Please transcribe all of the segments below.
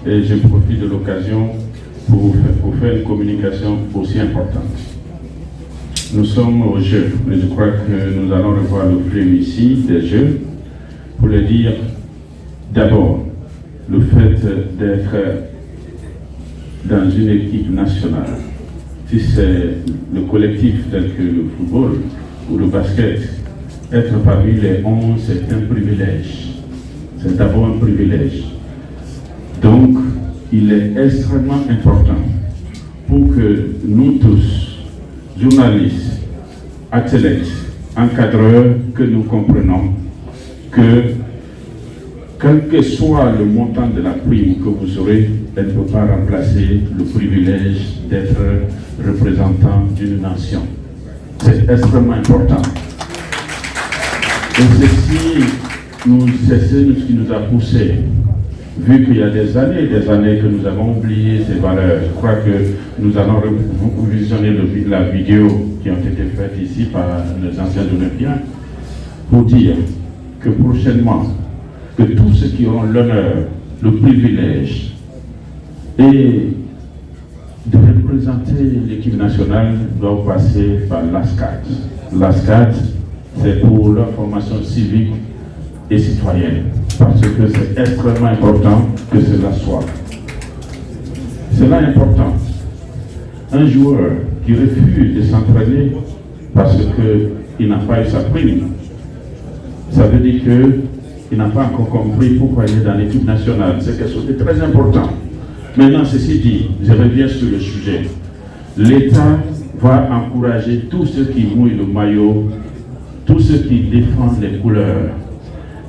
et je profite de l'occasion pour faire une communication aussi importante. Nous sommes aux Jeux, mais je crois que nous allons revoir le film ici des Jeux pour le dire d'abord le fait d'être dans une équipe nationale. Si c'est le collectif tel que le football ou le basket, être parmi les 11, c'est un privilège. C'est d'abord un privilège. Donc, il est extrêmement important pour que nous tous, journalistes, athlètes, encadreurs, que nous comprenions que quel que soit le montant de la prime que vous aurez, elle ne peut pas remplacer le privilège d'être représentant d'une nation. C'est extrêmement important. Et c'est ce qui nous a poussé, vu qu'il y a des années que nous avons oublié ces valeurs. Je crois que nous allons visionner la vidéo qui a été faite ici par les anciens Olympiens pour dire que prochainement, que tous ceux qui auront l'honneur, le privilège et de représenter l'équipe nationale doivent passer par l'ASCAT. L'ASCAT, c'est pour leur formation civique et citoyenne, parce que c'est extrêmement important que cela soit. Cela est important. Un joueur qui refuse de s'entraîner parce qu'il n'a pas eu sa prime, ça veut dire qu'il n'a pas encore compris pourquoi il est dans l'équipe nationale. C'est quelque chose de très important. Maintenant, ceci dit, je reviens sur le sujet. L'État va encourager tous ceux qui mouillent le maillot, tous ceux qui défendent les couleurs.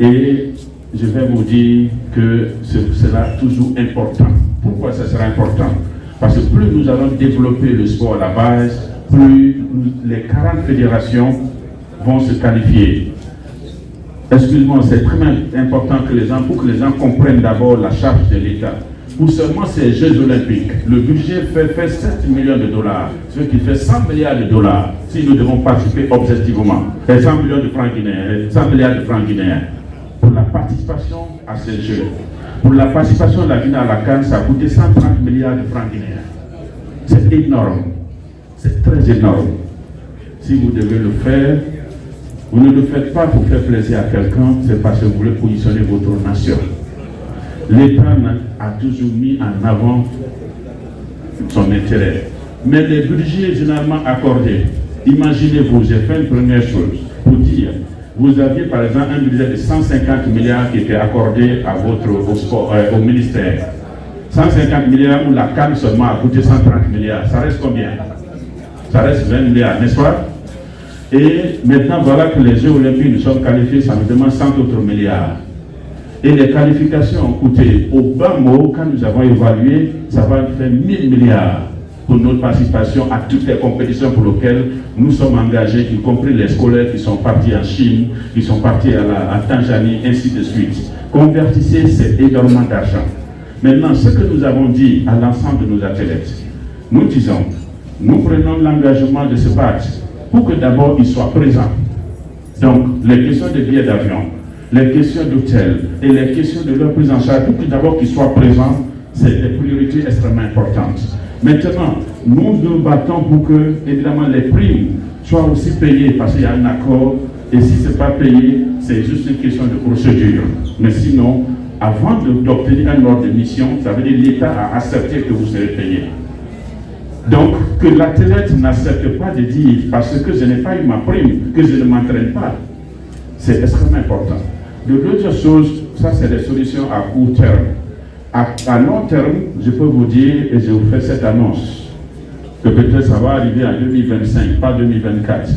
Et je vais vous dire que ce sera toujours important. Pourquoi ce sera important? Parce que plus nous allons développer le sport à la base, plus les 40 fédérations vont se qualifier. Excuse-moi, c'est très important pour que les gens comprennent d'abord la charge de l'État. Pour seulement ces Jeux Olympiques, le budget fait 7 millions de dollars, ce qui fait 100 milliards de dollars si nous devons participer objectivement. Et 100 millions de francs guinéens, 100 milliards de francs guinéens pour la participation à ces Jeux. Pour la participation de la Guinée à la CAN, ça a coûté 130 milliards de francs guinéens. C'est énorme, c'est très énorme. Si vous devez le faire, vous ne le faites pas pour faire plaisir à quelqu'un, c'est parce que vous voulez positionner votre nation. L'État a toujours mis en avant son intérêt. Mais les budgets généralement accordés, imaginez-vous, j'ai fait une première chose pour dire, vous aviez par exemple un budget de 150 milliards qui était accordé à au ministère. 150 milliards où la CAN seulement a coûté 130 milliards. Ça reste combien? Ça reste 20 milliards, n'est-ce pas? Et maintenant, voilà que les Jeux Olympiques nous sommes qualifiés, ça nous demande 100 autres milliards. Et les qualifications ont coûté, au bas mot, quand nous avons évalué, ça va faire 1000 milliards pour notre participation à toutes les compétitions pour lesquelles nous sommes engagés, y compris les scolaires qui sont partis en Chine, qui sont partis à Tanzanie, ainsi de suite. Convertissez, c'est énormément d'argent. Maintenant, ce que nous avons dit à l'ensemble de nos athlètes, nous disons, nous prenons l'engagement de se battre pour que d'abord ils soient présents. Donc, les questions de billets d'avion, les questions d'hôtel et les questions de leur prise en charge, pour que d'abord qu'ils soient présents, c'est des priorités extrêmement importantes. Maintenant, nous nous battons pour que, évidemment, les primes soient aussi payées parce qu'il y a un accord, et si ce n'est pas payé, c'est juste une question de procédure. Mais sinon, avant d'obtenir un ordre de mission, ça veut dire que l'État a accepté que vous serez payé. Donc, que l'athlète n'accepte pas de dire, parce que je n'ai pas eu ma prime, que je ne m'entraîne pas, c'est extrêmement important. De l'autre chose, ça c'est des solutions à court terme. À long terme, je peux vous dire, et je vous fais cette annonce, que peut-être ça va arriver en 2025, pas 2024.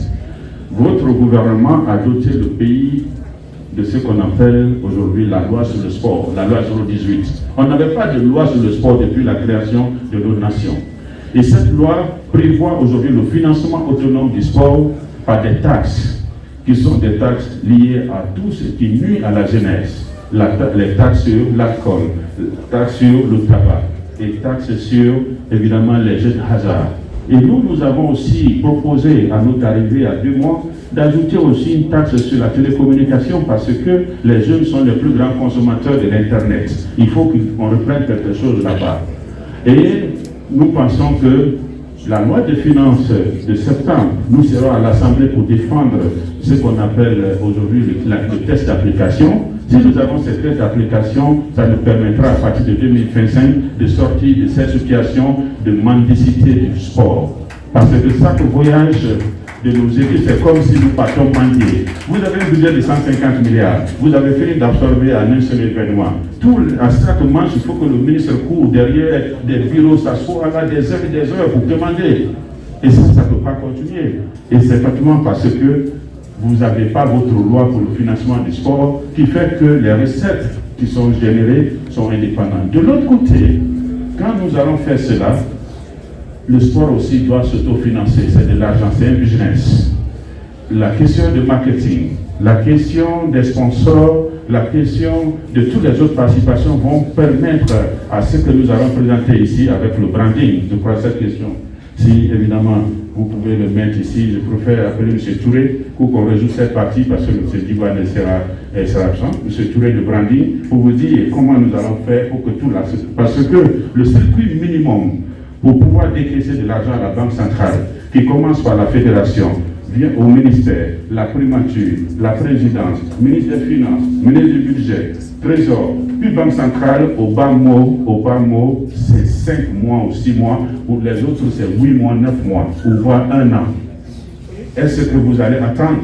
Votre gouvernement a doté le pays de ce qu'on appelle aujourd'hui la loi sur le sport, la loi 018. On n'avait pas de loi sur le sport depuis la création de nos nations. Et cette loi prévoit aujourd'hui le financement autonome du sport par des taxes, qui sont des taxes liées à tout ce qui nuit à la jeunesse. Les taxes sur l'alcool, les taxes sur le tabac, et taxes sur, évidemment, les jeux de hasard. Et nous avons aussi proposé, à notre arrivée à 2 mois, d'ajouter aussi une taxe sur la télécommunication parce que les jeunes sont les plus grands consommateurs de l'Internet. Il faut qu'on reprenne quelque chose là-bas. Et nous pensons que la loi de finances de septembre, nous serons à l'Assemblée pour défendre ce qu'on appelle aujourd'hui le test d'application. Si nous avons ce test d'application, ça nous permettra à partir de 2025 de sortir de cette situation de mendicité du sport. Parce que chaque voyage de nos équipes, c'est comme si nous partions mendier. Vous avez un budget de 150 milliards, vous avez fini d'absorber en un seul événement. À chaque manche, il faut que le ministre court derrière des bureaux, s'assoie là des heures et des heures pour demander. Et ça ne peut pas continuer. Et c'est effectivement parce que vous n'avez pas votre loi pour le financement du sport qui fait que les recettes qui sont générées sont indépendantes. De l'autre côté, quand nous allons faire cela, le sport aussi doit s'autofinancer, c'est de l'argent, c'est un business. La question de marketing, la question des sponsors, la question de toutes les autres participations vont permettre à ce que nous allons présenter ici avec le branding. Je crois cette question. Si évidemment vous pouvez le mettre ici, je préfère appeler M. Touré pour qu'on résout cette partie parce que M. Diwan sera absent. M. Touré de branding, pour vous dire comment nous allons faire pour que tout là. Parce que le circuit minimum pour pouvoir décaisser de l'argent à la Banque centrale, qui commence par la fédération, vient au ministère, la primature, la présidence, ministre des Finances, ministre du Budget, Trésor, puis Banque centrale, au bas mot, c'est 5 mois ou 6 mois, pour les autres c'est 8 mois, 9 mois, ou voire 1 an. Est-ce que vous allez attendre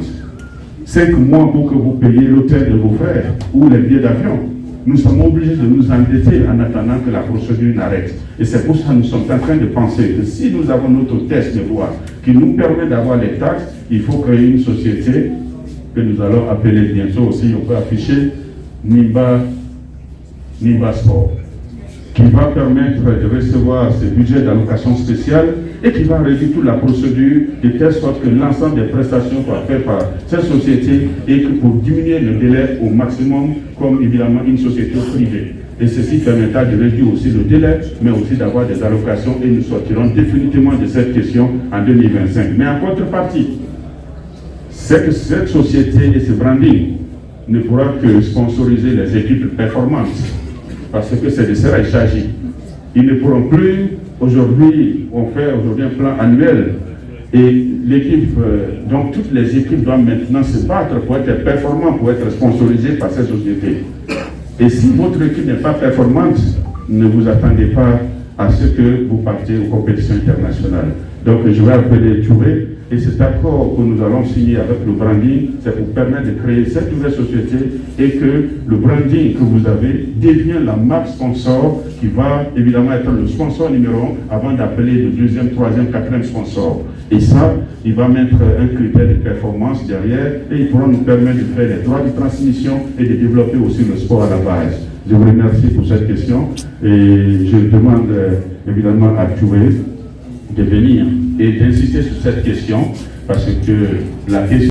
5 mois pour que vous payiez l'hôtel de vos frères ou les billets d'avion? Nous sommes obligés de nous endetter en attendant que la procédure n'arrête. Et c'est pour ça que nous sommes en train de penser que si nous avons notre test de loi qui nous permet d'avoir les taxes, il faut créer une société que nous allons appeler bientôt aussi, on peut afficher Nimba Sport, qui va permettre de recevoir ce budget d'allocation spéciale et qui va réduire toute la procédure de telle sorte que l'ensemble des prestations soient faites par cette société et que pour diminuer le délai au maximum, comme évidemment une société privée. Et ceci permettra de réduire aussi le délai, mais aussi d'avoir des allocations et nous sortirons définitivement de cette question en 2025. Mais en contrepartie, c'est que cette société et ce branding ne pourra que sponsoriser les équipes performantes. Parce que c'est de cela qu'il s'agit. Ils ne pourront plus, aujourd'hui, on fait aujourd'hui un plan annuel et l'équipe, donc toutes les équipes doivent maintenant se battre pour être performantes, pour être sponsorisées par ces sociétés. Et si votre équipe n'est pas performante, ne vous attendez pas à ce que vous partiez aux compétitions internationales. Donc je vais appeler Touré et cet accord que nous allons signer avec le branding, c'est pour permettre de créer cette nouvelle société et que le branding que vous avez devient la marque sponsor qui va évidemment être le sponsor numéro 1 avant d'appeler le deuxième, troisième, quatrième sponsor. Et ça, il va mettre un critère de performance derrière et il pourra nous permettre de faire les droits de transmission et de développer aussi le sport à la base. Je vous remercie pour cette question et je demande évidemment à Touré de venir et d'insister sur cette question parce que la question